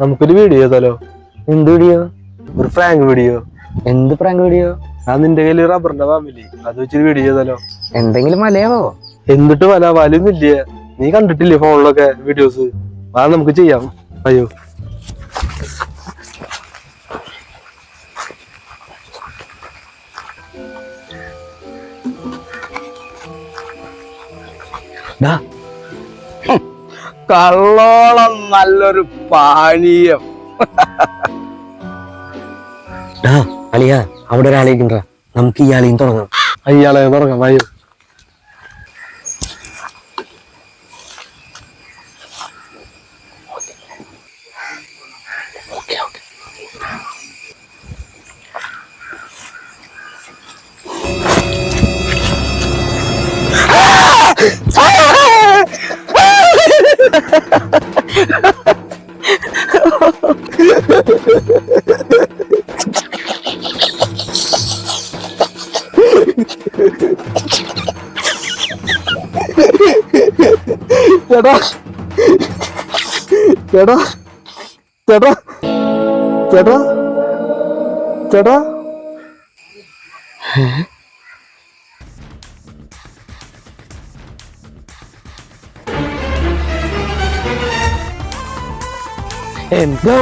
നമുക്കൊരു വീഡിയോ ചെയ്താലോ? എന്ത് വീഡിയോ? ഒരു പ്രാങ്ക് വീഡിയോ. എന്ത് പ്രാങ്ക് വീഡിയോ? നിന്റെ കയ്യിൽ റബ്ബറിന്റെ ഫാമിലി അത് വെച്ചൊരു വീഡിയോ ചെയ്താലോ? എന്തെങ്കിലും മലയാവോ? എന്നിട്ട് വലയൊന്നുമില്ല. നീ കണ്ടിട്ടില്ലേ ഫോണിലൊക്കെ വീഡിയോസ്? നമുക്ക് ചെയ്യാം. അയ്യോ കള്ളോളം നല്ലൊരു പാനീയം. അളിയ, അവിടെ ഒരാളേക്കുണ്ട, നമുക്ക് ഇയാളെയും തുടങ്ങാം. അയ്യാളെ തുടങ്ങാം. അയ്യോ ചേട്ടാ ചേട്ടാ ചേട്ടാ ചേട്ടാ ചേട്ടാ എന്താ